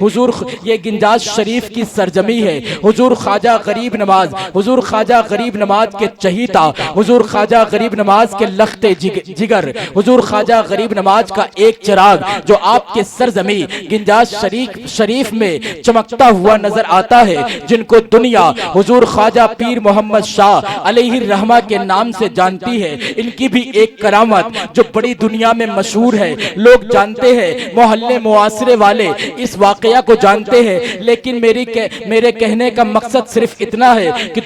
हुजूर ये गिंजास शरीफ की सरजमी है। हुजूर ख्वाजा गरीब नवाज, हुजूर ख्वाजा गरीब नवाज के चहीता, हुजूर ख्वाजा गरीब नवाज के लख्ते जिगर, हुजूर ख्वाजा गरीब नवाज का एक चिराग जो आपके सरजमी गिंजास शरीफ में चमकता हुआ नजर आता है, जिनको दुनिया हुजूर ख्वाजा पीर मोहम्मद शाह अलैहि रहमा के नाम से जानती है। इनकी भी एक करामत जो बड़ी दुनिया में मशहूर है, लोग जानते हैं, मोहल्ले मुआसरे वाले इस वाकया को जानते हैं। लेकिन मेरे कहने का मकसद सिर्फ इतना है कि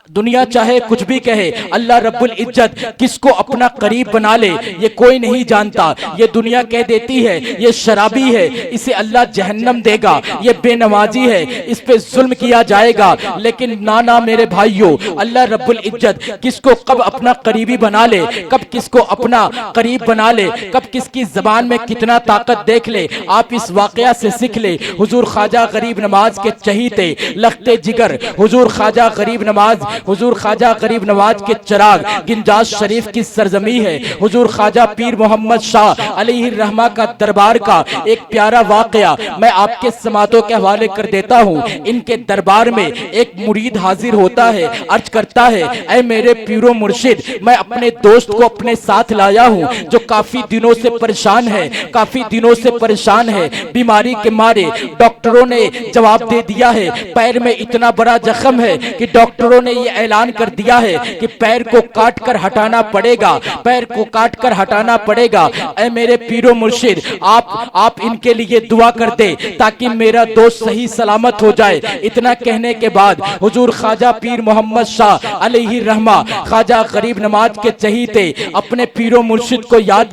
दुनिया चाहे कुछ भी कहे, अल्लाह रब्बुल इज्जत किसको अपना करीब बना ले ये कोई नहीं जानता। ये दुनिया कह देती है ये शराबी है, इसे अल्लाह जहन्नम देगा, ये बेनमाजी है, इस पे जुल्म किया जाएगा। लेकिन ना मेरे भाइयों, अल्लाह रब्बुल इज्जत किसको कब अपना करीबी बना ले, कब किसको अपना करीब बना ले, कब किसकी जबान में कितना ताकत देख ले, आप इस वाकया से सीख ले। हुजूर ख्वाजा गरीब नवाज के चहीते लख्ते जिगर, हुजूर ख्वाजा गरीब नवाज, हुजूर ख्वाजा गरीब नवाज के चिराग गिंजास शरीफ की सरजमी है। हुजूर ख्वाजा पीर मोहम्मद शाह अलैहि रहमा का दरबार का एक प्यारा वाकया मैं आपके समातों के हवाले कर देता हूँ। इनके दरबार में एक मुरीद हाजिर होता है, अर्ज करता है, ऐ मेरे पीरो मुर्शिद, मैं अपने दोस्त को अपने साथ लाया हूँ जो काफी दिनों से परेशान है, काफी दिनों से परेशान है। बीमारी के मारे डॉक्टरों ने जवाब दे दिया है, पैर में इतना बड़ा जख्म है कि डॉक्टरों ने ये ऐलान कर दिया है कि पैर को काट कर हटाना पड़ेगा, पैर को काट कर हटाना पड़ेगा। ऐ मेरे पीरो मुर्शिद, आप इनके लिए दुआ कर दे ताकि मेरा दोस्त सही सलामत हो जाए। इतना कहने के बाद हुजूर ख्वाजा पीर मोहम्मद शाह अलैहि रहमा ख्वाजा गरीब नवाज के चहीते अपने पीरो मुर्शिद को याद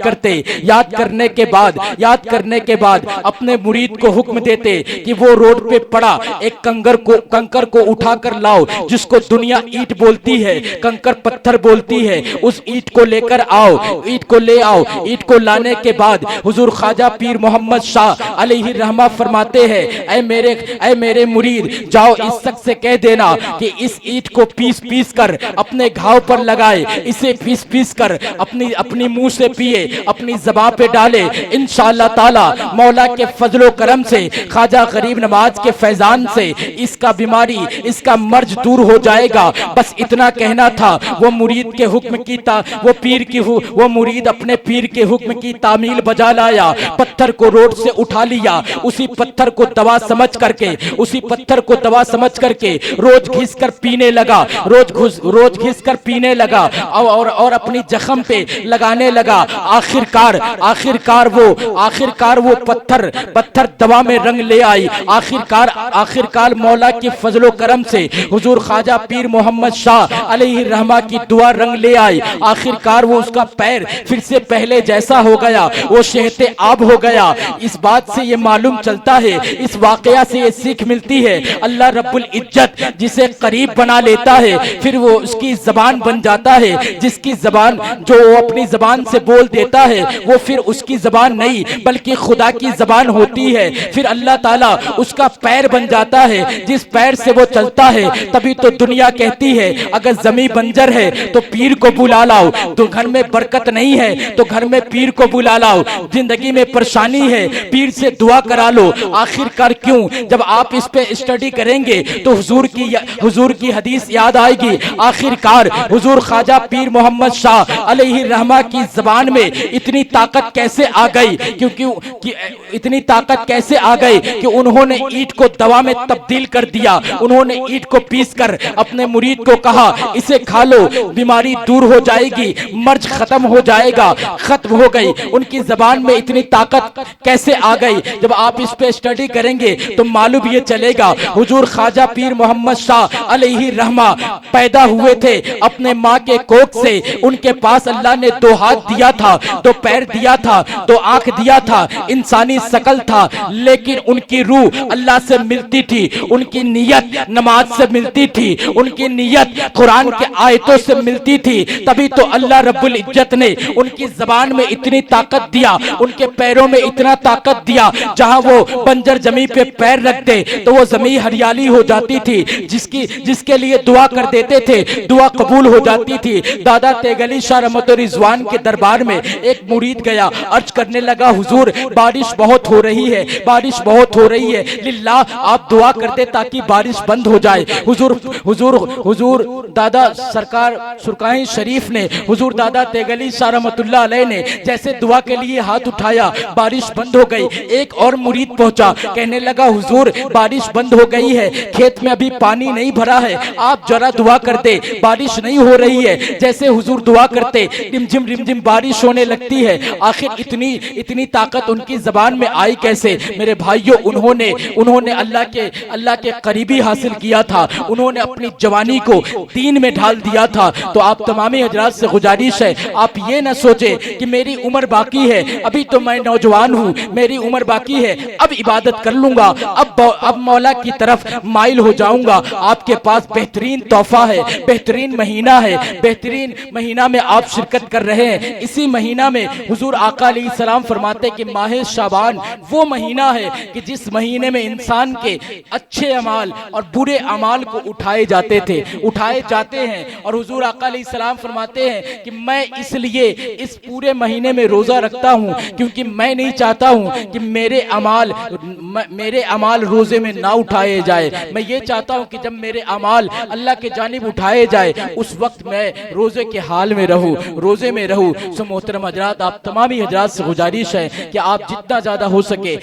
करने के बाद अपने मुरीद को हुक्म देते कि वो रोड पे पड़ा एक कंकर को उठाकर लाओ, जिसको दुनिया ईंट बोलती है, कंकर पत्थर बोलती है, उस ईंट को लेकर आओ, ईंट को ले आओ। ईंट को लाने के बाद हुजूर ख्वाजा पीर मोहम्मद शाह अलैहि रहमा फरमाते हैं, ऐ मेरे मुरीद, जाओ इस शख्स से कह देना कि इस ईंट को पीस कर अपने घाव पर लगाए, इसे पीस कर अपनी मुंह से पिए, अपनी ज़बान पे डाले। इंशाअल्लाह ताला मौला के फजलो करम से, ख्वाजा गरीब नवाज के फैजान से इसका बीमारी, इसका मर्ज दूर हो जाएगा। बस इतना कहना था। वो मुरीद के हुक्म की वो मुरीद अपने पीर के हुक्म की तामील बजा लाया, पत्थर को रोड से उठा लिया, उसी पत्थर को दवा समझ करके रोज घिस कर पीने लगा, और अपनी जख्म पे लगाने लगा। आखिरकार वो पत्थर दवा में रंग ले आई। आखिरकार मौला की फजलो करम से हुजूर ख्वाजा पीर मोहम्मद शाह अलैहि रहमा की दुआ रंग ले आई। आखिरकार वो उसका पैर फिर से पहले जैसा हो गया, वो शहते आब हो गया। इस बात से ये मालूम चलता है, इस वाकया से ये सीख मिलती है, अल्लाह रब्बुल इज्जत जिसे करीब बना लेता है फिर वो उसकी जबान बन जाता है। जिसकी जबान जो वो अपनी जबान से बोल देता है वो फिर उसकी जबान नहीं बल्कि खुदा की जबान होती है। फिर अल्लाह ताला उसका पैर बन जाता है, जिस पैर से वो चलता है। तभी तो दुनिया कहती है अगर जमीन बंजर है तो पीर को बुला लाओ, तो घर में बरकत नहीं है तो घर में पीर को बुला लाओ, जिंदगी में परेशानी है पीर से दुआ करा लो। आखिरकार क्यों, जब आप इस पे स्टडी करेंगे तो हुजूर की हदीस याद आएगी। आखिरकार हुजूर ख्वाजा पीर मोहम्मद शाह अलैहि रहमा की जबान में इतनी ताकत कैसे आ गई, इतनी ताकत कैसे आ गई कि उन्होंने ईंट को दवा में तब्दील कर दिया। उन्होंने ईंट को पीस कर अपने मुरीद को कहा इसे खा लो, बीमारी दूर हो जाएगी, मर्ज खत्म हो जाएगा। खत्म हो गई। उनकी जबान में इतनी ताकत कैसे आ गई, जब आप इस पे स्टडी करेंगे तो मालूम ये चलेगा। हुजूर ख्वाजा पीर मोहम्मद शाह अलैहि रहमा पैदा हुए थे अपने माँ के कोख से। उनके पास अल्लाह ने 2 हाथ दिया था, 2 पैर दिया था, 2 आंख दिया था, इंसानी शकल था, लेकिन उनकी रूह अल्लाह से मिलती थी, उनकी नियत नमाज से मिलती थी, उनकी उनकी नियत कुरान के आयतों से मिलती थी, तभी तो अल्लाह रब्बुल इज्जत ने उनकी जबान में इतनी ताकत दिया, उनके पैरों में इतना ताकत दिया, जहां वो बंजर जमीन पे पैर रखते तो वो जमीन हरियाली हो जाती थी, जिसके लिए दुआ कर देते थे दुआ कबूल हो जाती थी। दादा तेगली शाह रहमतुल्लाह रिजवान के दरबार में एक मुरीद गया, अर्ज करने लगा, हुजूर बारिश बहुत हो रही है, बारिश बहुत हो रही है, लिल्लाह आप दुआ करते ताकि बारिश बंद हो जाए। हुजूर हुजूर हुजूर दादा सरकार सुरकाई शरीफ ने, हुजूर दादा तेगली शाह रहमतुल्लाह अलैह ने जैसे दुआ के लिए हाथ उठाया, बारिश बंद हो गई। एक और मुरीद पहुंचा, कहने लगा, हुजूर बारिश बंद हो गई है, खेत में अभी पानी नहीं भरा है, आप जरा दुआ करते, बारिश नहीं हो रही है। जैसे हुजूर दुआ करते रिमझिम रिमझिम बारिश होने लगती है। आखिर इतनी ताकत उनकी जबान में आई कैसे? मेरे भाइयों, उन्होंने अल्लाह के करीबी हासिल किया था, उन्होंने अपनी जवानी को दीन में ढाल दिया था। तो आप तमामी हजरात से गुजारिश है, आप ये ना सोचे कि मेरी उम्र बाकी है, अभी तो मैं नौजवान हूँ, मेरी उम्र बाकी है, अब इबादत कर लूंगा, अब मौला की तरफ माइल हो जाऊंगा। आपके पास बेहतरीन तोहफा है, बेहतरीन महीना है, बेहतरीन महीना में आप शिरकत कर रहे हैं। इसी महीना में हुजूर आका अलैहिस्सलाम फरमाते कि माह शाबान वो महीना है कि जिस महीने में इंसान के अच्छे अमाल और बुरे अमाल को उठाए जाते हैं। और हुजूर आका अलैहिस्सलाम फरमाते हैं कि मैं इसलिए इस पूरे महीने में रोजा रखता हूँ क्योंकि मैं नहीं चाहता हूँ कि मेरे अमाल रोजे में ना उठाए जाए। मैं ये चाहता हूँ कि जब मेरे अमाल अल्लाह के जानिब उठाए जाए उस वक्त मैं रोजे के हाल में रहूं, रोजे में रहूं। सो मोहतरम हजरात, आप तमामी हजरात से गुजारिश है कि आप जितना ज्यादा हो सके